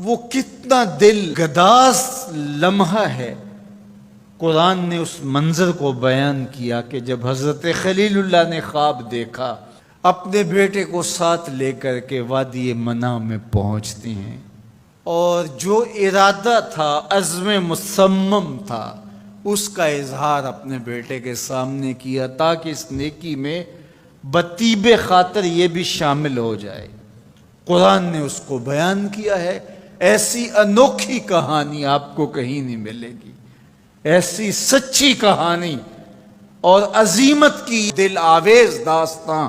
وہ کتنا دل گداز لمحہ ہے۔ قرآن نے اس منظر کو بیان کیا کہ جب حضرت خلیل اللہ نے خواب دیکھا، اپنے بیٹے کو ساتھ لے کر کے وادی منع میں پہنچتے ہیں، اور جو ارادہ تھا، عزم مصمم تھا، اس کا اظہار اپنے بیٹے کے سامنے کیا تاکہ اس نیکی میں بطیب خاطر یہ بھی شامل ہو جائے۔ قرآن نے اس کو بیان کیا ہے۔ ایسی انوکھی کہانی آپ کو کہیں نہیں ملے گی، ایسی سچی کہانی اور عظیمت کی دل آویز داستاں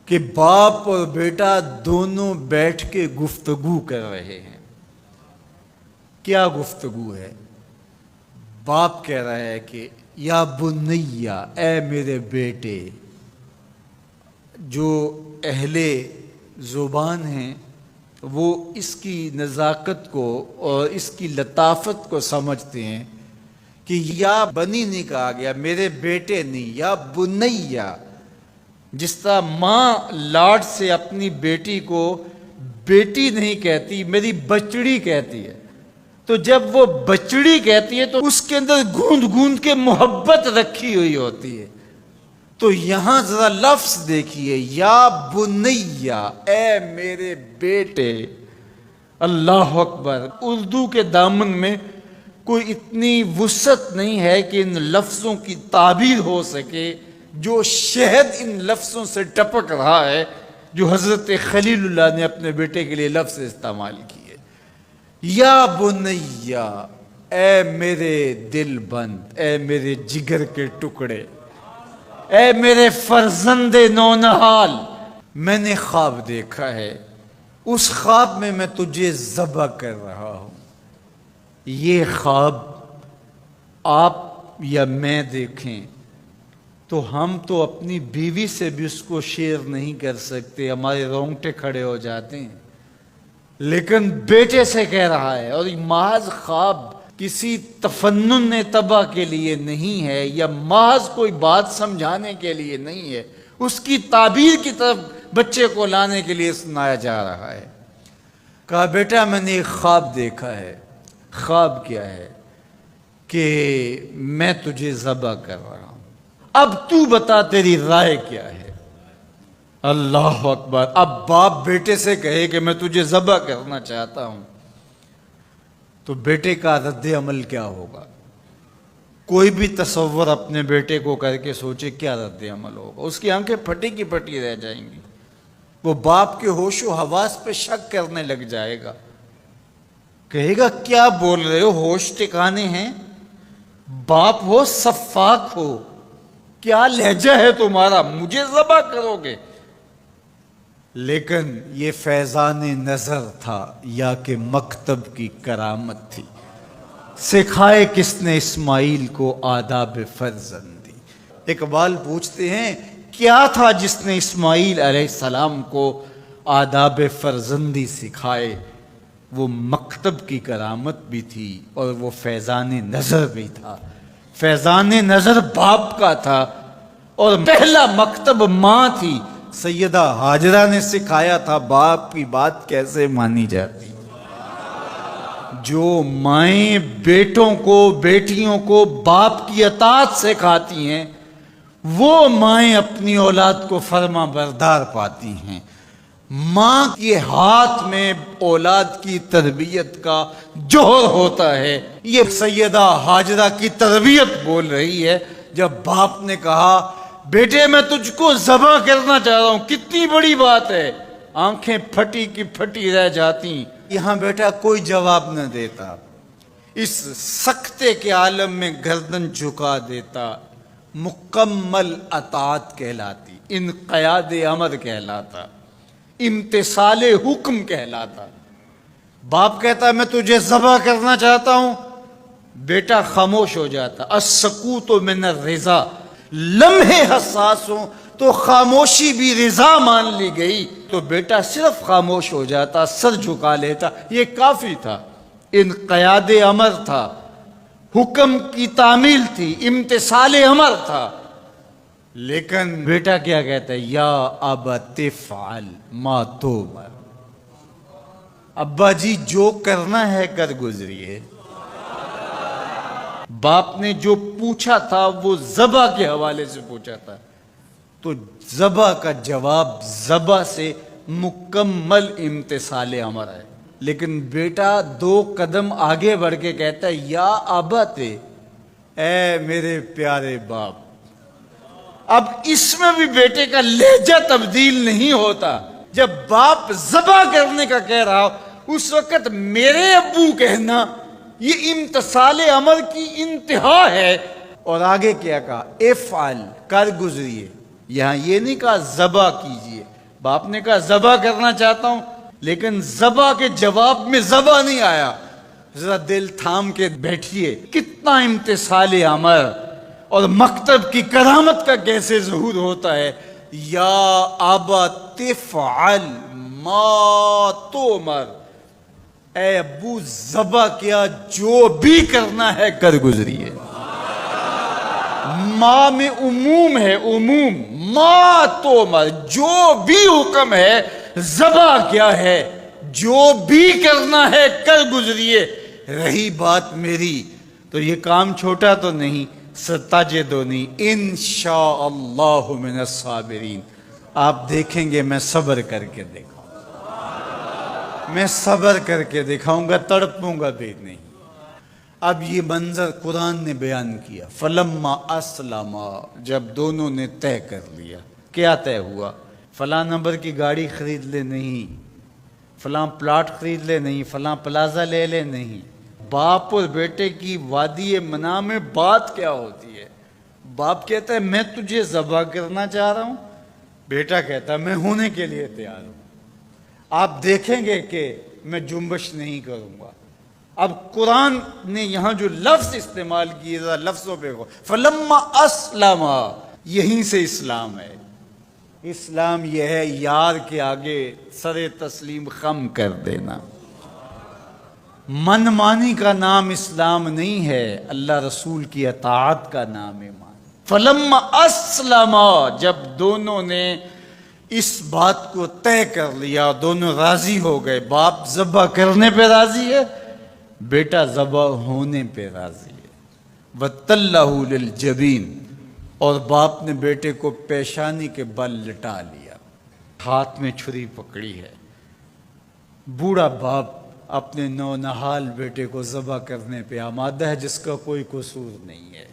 کہ باپ اور بیٹا دونوں بیٹھ کے گفتگو کر رہے ہیں۔ کیا گفتگو ہے؟ باپ کہہ رہا ہے کہ یا بنیا، اے میرے بیٹے۔ جو اہل زبان ہیں وہ اس کی نزاکت کو اور اس کی لطافت کو سمجھتے ہیں کہ یا بنی نہیں کہا گیا، میرے بیٹے نہیں، یا بنیا۔ جس طرح ماں لاڈ سے اپنی بیٹی کو بیٹی نہیں کہتی، میری بچڑی کہتی ہے، تو جب وہ بچڑی کہتی ہے تو اس کے اندر گوند گوند کے محبت رکھی ہوئی ہوتی ہے۔ تو یہاں ذرا لفظ دیکھیے، یا بنیا، اے میرے بیٹے۔ اللہ اکبر۔ اردو کے دامن میں کوئی اتنی وسعت نہیں ہے کہ ان لفظوں کی تعبیر ہو سکے جو شہد ان لفظوں سے ٹپک رہا ہے جو حضرت خلیل اللہ نے اپنے بیٹے کے لیے لفظ استعمال کیے۔ یا بنیا، اے میرے دل بند، اے میرے جگر کے ٹکڑے، اے میرے فرزند نونہال، میں نے خواب دیکھا ہے، اس خواب میں تجھے ذبح کر رہا ہوں۔ یہ خواب آپ یا میں دیکھیں تو ہم تو اپنی بیوی سے بھی اس کو شیئر نہیں کر سکتے، ہمارے رونگٹے کھڑے ہو جاتے ہیں، لیکن بیٹے سے کہہ رہا ہے۔ اور محض خواب کسی تفنن طبع کے لیے نہیں ہے یا محض کوئی بات سمجھانے کے لیے نہیں ہے، اس کی تعبیر کی طرف بچے کو لانے کے لیے سنایا جا رہا ہے۔ کہا بیٹا میں نے ایک خواب دیکھا ہے۔ خواب کیا ہے؟ کہ میں تجھے ذبح کر رہا ہوں، اب تو بتا تیری رائے کیا ہے؟ اللہ اکبر۔ اب باپ بیٹے سے کہے کہ میں تجھے ذبح کرنا چاہتا ہوں تو بیٹے کا رد عمل کیا ہوگا؟ کوئی بھی تصور اپنے بیٹے کو کر کے سوچے کیا رد عمل ہوگا؟ اس کی آنکھیں پھٹی کی پھٹی رہ جائیں گی، وہ باپ کے ہوش و حواس پہ شک کرنے لگ جائے گا، کہے گا کیا بول رہے ہو، ہوش ٹھکانے ہیں؟ باپ ہو، سفاک ہو، کیا لہجہ ہے تمہارا، مجھے ذبح کرو گے؟ لیکن یہ فیضان نظر تھا یا کہ مکتب کی کرامت تھی؟ سکھائے کس نے اسماعیل کو آداب فرزندی؟ اقبال پوچھتے ہیں کیا تھا جس نے اسماعیل علیہ السلام کو آداب فرزندی سکھائے؟ وہ مکتب کی کرامت بھی تھی اور وہ فیضان نظر بھی تھا۔ فیضان نظر باپ کا تھا اور پہلا مکتب ماں تھی۔ سیدہ ہاجرہ نے سکھایا تھا باپ کی بات کیسے مانی جاتی۔ جو مائیں بیٹوں کو، بیٹیوں کو باپ کی اطاعت سکھاتی ہیں، وہ مائیں اپنی اولاد کو فرما بردار پاتی ہیں۔ ماں کے ہاتھ میں اولاد کی تربیت کا جوہر ہوتا ہے۔ یہ سیدہ ہاجرہ کی تربیت بول رہی ہے جب باپ نے کہا بیٹے میں تجھ کو ذبح کرنا چاہ رہا ہوں۔ کتنی بڑی بات ہے، آنکھیں پھٹی کی پھٹی رہ جاتی۔ یہاں بیٹا کوئی جواب نہ دیتا، اس سکتے کے عالم میں گردن جھکا دیتا۔ مکمل اطاعت کہلاتی، انقیاد امر کہلاتا، امتثال حکم کہلاتا۔ باپ کہتا میں تجھے ذبح کرنا چاہتا ہوں، بیٹا خاموش ہو جاتا۔ السکوت من الرضا، لمحے حساس ہوں تو خاموشی بھی رضا مان لی گئی تو بیٹا صرف خاموش ہو جاتا، سر جھکا لیتا، یہ کافی تھا۔ انقیاد امر تھا، حکم کی تعمیل تھی، امتثال امر تھا۔ لیکن بیٹا کیا کہتا ہے؟ یا ابت افعل ما تؤمر، ابا جی جو کرنا ہے کر گزریے. باپ نے جو پوچھا تھا وہ ذبح کے حوالے سے پوچھا تھا، تو ذبح کا جواب ذبح سے مکمل امتثال امر ہے. لیکن بیٹا 2 قدم آگے بڑھ کے کہتا ہے یا ابت، اے میرے پیارے باپ. اب اس میں بھی بیٹے کا لہجہ تبدیل نہیں ہوتا. جب باپ ذبح کرنے کا کہہ رہا ہو اس وقت میرے ابو کہنا یہ امتثال امر کی انتہا ہے. اور آگے کیا کہا؟ افعل، کر گزریے. یہاں یہ نہیں کہا ذبح کیجئے. باپ نے کہا ذبح کرنا چاہتا ہوں، لیکن ذبح کے جواب میں ذبح نہیں آیا. ذرا دل تھام کے بیٹھیے. کتنا امتثال امر اور مکتب کی کرامت کا کیسے ظہور ہوتا ہے. یا ابا تفعل ما تؤمر، اے ابو ذبح کیا، جو بھی کرنا ہے کر گزریے. ما میں عموم ہے، عموم. ما تؤمر، جو بھی حکم ہے. ذبح کیا ہے؟ جو بھی کرنا ہے کر گزریے. رہی بات میری تو یہ کام چھوٹا تو نہیں، ستجدنی انشاءاللہ من الصابرین. آپ دیکھیں گے میں صبر کر کے دکھاؤں، میں صبر کر کے دکھاؤں گا، تڑپوں گا بھی نہیں. اب یہ منظر قرآن نے بیان کیا. فلما اسلم، جب دونوں نے طے کر لیا. کیا طے ہوا؟ فلاں نمبر کی گاڑی خرید لے نہیں، فلاں پلاٹ خرید لے نہیں، فلاں پلازا لے لے نہیں. باپ اور بیٹے کی وادی منع میں بات کیا ہوتی ہے؟ باپ کہتا ہے میں تجھے ذبح کرنا چاہ رہا ہوں، بیٹا کہتا ہے میں ہونے کے لیے تیار ہوں. آپ دیکھیں گے کہ میں جنبش نہیں کروں گا. اب قرآن نے یہاں جو لفظ استعمال کیے ذرا لفظوں پہ ہو. فلما اسلم، یہیں سے اسلام ہے. اسلام یہ ہے یار کے آگے سر تسلیم خم کر دینا. من مانی کا نام اسلام نہیں ہے، اللہ رسول کی اطاعت کا نام ہے. فلما اسلم، جب دونوں نے اس بات کو طے کر لیا، دونوں راضی ہو گئے. باپ ذبح کرنے پہ راضی ہے، بیٹا ذبح ہونے پہ راضی ہے. وَتَلَّهُ لِلْجَبِينِ، اور باپ نے بیٹے کو پیشانی کے بل لٹا لیا، ہاتھ میں چھری پکڑی ہے. بوڑھا باپ اپنے نونہال بیٹے کو ذبح کرنے پہ آمادہ ہے، جس کا کوئی قصور نہیں ہے،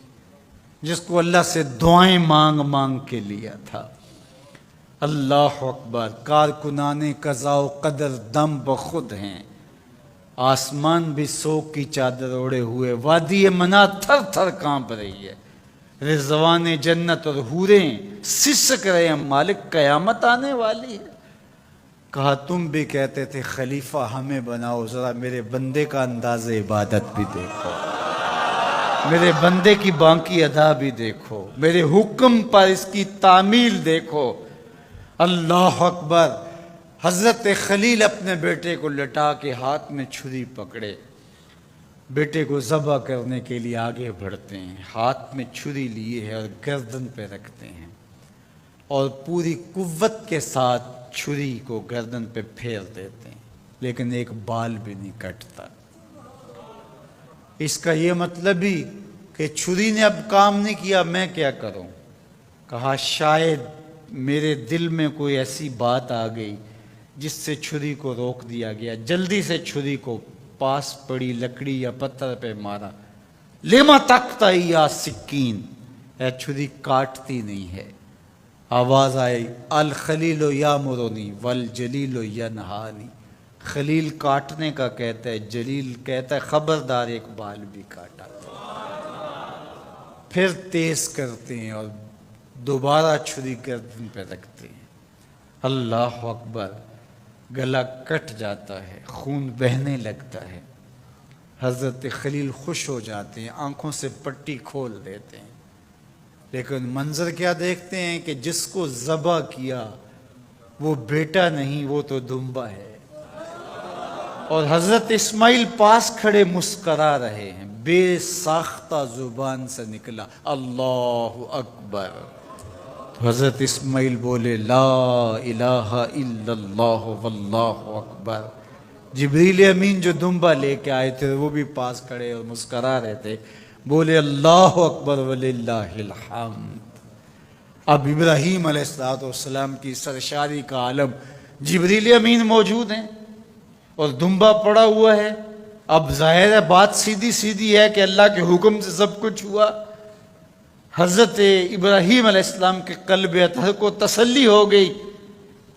جس کو اللہ سے دعائیں مانگ مانگ کے لیا تھا. اللہ اکبر. کارکنان قضاء و قدر دم بخود ہیں. آسمان بھی سوگ کی چادر اوڑے ہوئے، وادی منع تھر تھر کانپ رہی ہے. رضوان جنت اور حوریں سسک رہے ہیں، مالک قیامت آنے والی ہے. کہا تم بھی کہتے تھے خلیفہ ہمیں بناؤ، ذرا میرے بندے کا انداز عبادت بھی دیکھو، میرے بندے کی بانکی ادا بھی دیکھو، میرے حکم پر اس کی تعمیل دیکھو. اللہ اکبر. حضرت خلیل اپنے بیٹے کو لٹا کے ہاتھ میں چھری پکڑے، بیٹے کو ذبح کرنے کے لیے آگے بڑھتے ہیں. ہاتھ میں چھری لیے ہے اور گردن پہ رکھتے ہیں، اور پوری قوت کے ساتھ چھری کو گردن پہ پھیر دیتے ہیں، لیکن ایک بال بھی نہیں کٹتا. اس کا یہ مطلب ہی کہ چھری نے اب کام نہیں کیا، میں کیا کروں. کہا شاید میرے دل میں کوئی ایسی بات آ گئی جس سے چھری کو روک دیا گیا. جلدی سے چھری کو پاس پڑی لکڑی یا پتھر پہ مارا. لما تقطعی یا سکین، اے چھری کاٹتی نہیں ہے. آواز آئی الخلیل یامرنی والجلیل ینہانی. خلیل کاٹنے کا کہتا ہے، جلیل کہتا ہے خبردار ایک بال بھی کاٹا. پھر تیز کرتے ہیں اور دوبارہ چھری گردن پہ رکھتے ہیں. اللہ اکبر. گلا کٹ جاتا ہے، خون بہنے لگتا ہے. حضرت خلیل خوش ہو جاتے ہیں، آنکھوں سے پٹی کھول دیتے ہیں. لیکن منظر کیا دیکھتے ہیں کہ جس کو ذبح کیا وہ بیٹا نہیں، وہ تو دمبا ہے. اور حضرت اسماعیل پاس کھڑے مسکرا رہے ہیں. بے ساختہ زبان سے نکلا اللہ اکبر. حضرت اسماعیل بولے لا الہ الا اللہ واللہ اکبر. جبریل امین جو دمبا لے کے آئے تھے وہ بھی پاس کھڑے اور مسکرا رہے تھے، بولے اللہ اکبر وللہ الحمد۔ اب ابراہیم علیہ السلام کی سرشاری کا عالم جبریل امین موجود ہیں اور دمبا پڑا ہوا ہے۔ اب ظاہر ہے بات سیدھی سیدھی ہے کہ اللہ کے حکم سے سب کچھ ہوا۔ حضرت ابراہیم علیہ السلام کے قلب اطہر کو تسلی ہو گئی،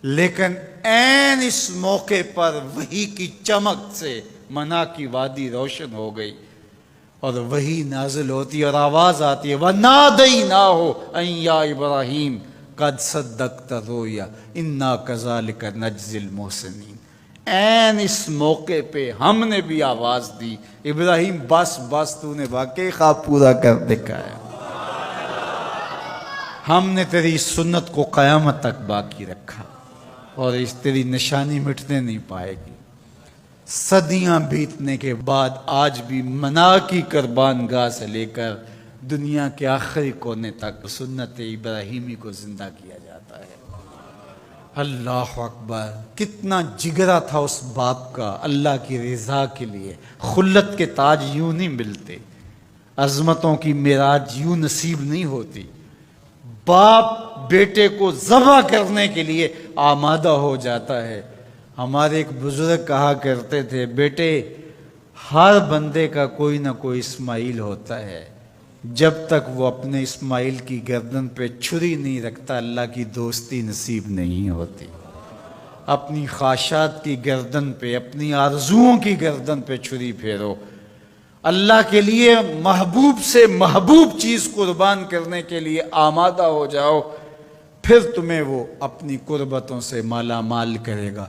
لیکن عین اس موقع پر وحی کی چمک سے منا کی وادی روشن ہو گئی اور وحی نازل ہوتی اور آواز آتی ہے وَنَادَيْنَاهُ أَن يَا إِبْرَاهِيمُ قَدْ صَدَّقْتَ الرُّؤْيَا إِنَّا كَذَلِكَ نَجْزِي الْمُحْسِنِينَ۔ عین اس موقع پہ ہم نے بھی آواز دی، ابراہیم بس بس تو نے واقعی خواب پورا کر دکھایا، ہم نے تیری سنت کو قیامت تک باقی رکھا اور اس تیری نشانی مٹنے نہیں پائے گی۔ صدیاں بیتنے کے بعد آج بھی منا کی قربان گاہ سے لے کر دنیا کے آخری کونے تک سنت ابراہیمی کو زندہ کیا جاتا ہے۔ اللہ اکبر، کتنا جگرا تھا اس باپ کا اللہ کی رضا کے لیے۔ خلت کے تاج یوں نہیں ملتے، عظمتوں کی معراج یوں نصیب نہیں ہوتی۔ باپ بیٹے کو ذبح کرنے کے لیے آمادہ ہو جاتا ہے۔ ہمارے ایک بزرگ کہا کرتے تھے، بیٹے ہر بندے کا کوئی نہ کوئی اسماعیل ہوتا ہے، جب تک وہ اپنے اسماعیل کی گردن پہ چھری نہیں رکھتا اللہ کی دوستی نصیب نہیں ہوتی۔ اپنی خواہشات کی گردن پہ، اپنی آرزوؤں کی گردن پہ چھری پھیرو، اللہ کے لیے محبوب سے محبوب چیز قربان کرنے کے لیے آمادہ ہو جاؤ، پھر تمہیں وہ اپنی قربتوں سے مالا مال کرے گا۔